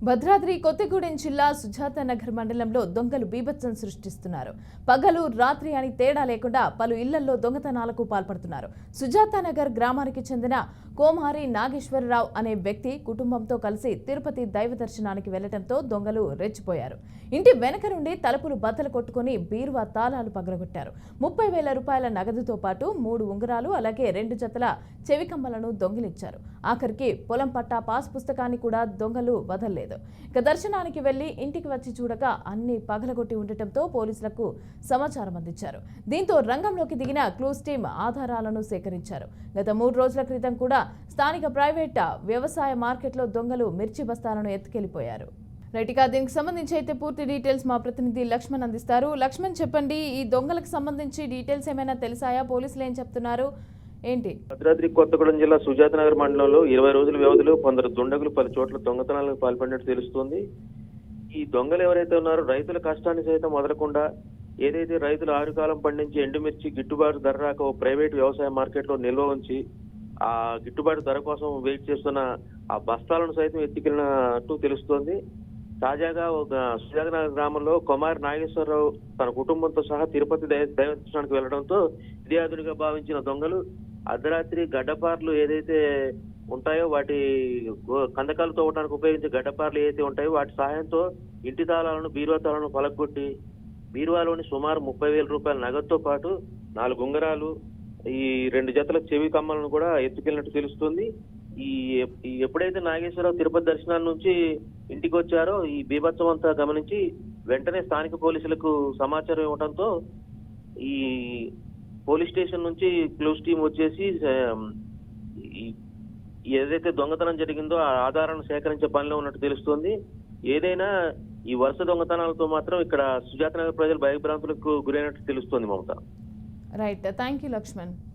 భద్రాద్రి కొత్తగూడెం జిల్లా సుజాతానగర్ మండలంలో దొంగలు బీభత్సం సృష్టిస్తున్నారు. పగలు రాత్రి అని తేడా లేకుండా పలు ఇళ్లలో దొంగతనాలకు పాల్పడుతున్నారు. సుజాతానగర్ గ్రామానికి చెందిన కోమారి నాగేశ్వరరావు అనే వ్యక్తి కుటుంబంతో కలిసి తిరుపతి దైవ దర్శనానికి వెళ్లడంతో దొంగలు రెచ్చిపోయారు. ఇంటి వెనక నుండి తలుపులు బద్దలు కొట్టుకుని బీరువా తాళాలు పగలగొట్టారు. 30,000 రూపాయల నగదుతో పాటు 3 ఉంగరాలు అలాగే 2 జతల చెవికమ్మలను దొంగిలించారు. ఆఖరికి పొలం పట్టా పాస్ పుస్తకాన్ని కూడా దొంగలు వదలలేదు. ఇక దర్శనానికి వెళ్లి ఇంటికి వచ్చి చూడగా అన్ని పగలగొట్టి ఉండటంతో పోలీసులకు సమాచారం అందించారు. దీంతో రంగంలోకి దిగిన క్లూస్ టీం ఆధారాలను సేకరించారు. గత 3 రోజుల క్రితం కూడా స్థానిక ప్రైవేట్ వ్యవసాయ మార్కెట్లో దొంగలు మిర్చి బస్తాలను ఎత్తుకెళ్లిపోయారు. రైట్గా దీనికి సంబంధించి అయితే పూర్తి డీటెయిల్స్ మా ప్రతినిధి లక్ష్మణ్ అందిస్తారు. లక్ష్మణ్, చెప్పండి, ఈ దొంగలకు సంబంధించి డీటెయిల్స్ ఏమైనా తెలిసాయా? పోలీసులు ఏం చెప్తున్నారు ఏంటి? భద్రాద్రి కొత్తగూడెం జిల్లా సుజాతనగర్ మండలంలో 20 రోజుల వ్యవధిలో కొందరు దుండగులు పలు చోట్ల దొంగతనాలకు పాల్పడినట్టు తెలుస్తోంది. ఈ దొంగలు ఎవరైతే ఉన్నారో రైతుల కష్టాన్ని సైతం వదలకుండా ఏదైతే రైతులు ఆరుకాలం పండించి ఎండుమిర్చి గిట్టుబాటు ధర రాక ఓ ప్రైవేట్ వ్యవసాయ మార్కెట్లో నిల్వ ఉంచి ఆ గిట్టుబాటు ధర కోసం వెయిట్ చేస్తున్న ఆ బస్తాలను సైతం ఎత్తుకెళ్లినట్టు తెలుస్తోంది. తాజాగా ఒక సుజాతనగర్ గ్రామంలో కోమారి నాగేశ్వరరావు తన కుటుంబంతో సహా తిరుపతి దైవదర్శనానికి వెళ్లడంతో ఫిర్యాదుడిగా భావించిన దొంగలు అర్ధరాత్రి గడ్డపార్లు ఏదైతే ఉంటాయో వాటి కందకాలు తవ్వడానికి ఉపయోగించే గడ్డపార్లు ఏదైతే ఉంటాయో వాటి సహాయంతో ఇంటి తాళాలను బీరువా తాళాలను పలగొట్టి బీరువాలోని సుమారు 30,000 రూపాయల నగదుతో పాటు 4 ఉంగరాలు, ఈ 2 జతల చెవి కమ్మలను కూడా ఎత్తుకెళ్ళినట్టు తెలుస్తుంది. ఈ ఎప్పుడైతే నాగేశ్వరరావు తిరుపతి దర్శనాల నుంచి ఇంటికి వచ్చారో ఈ బీభత్సం అంతా గమనించి వెంటనే స్థానిక పోలీసులకు సమాచారం ఇవ్వడంతో ఈ పోలీస్ స్టేషన్ నుంచి క్లూస్ టీం వచ్చేసి ఏదైతే దొంగతనం జరిగిందో ఆ ఆధారాలను సేకరించే పనిలో ఉన్నట్టు తెలుస్తోంది. ఏదైనా ఈ వరుస దొంగతనాలతో మాత్రం ఇక్కడ సుజాతనగర్ ప్రజలు భయభ్రాంతులకు గురైనట్టు తెలుస్తోంది. Mamata. Right, thank you Laxman.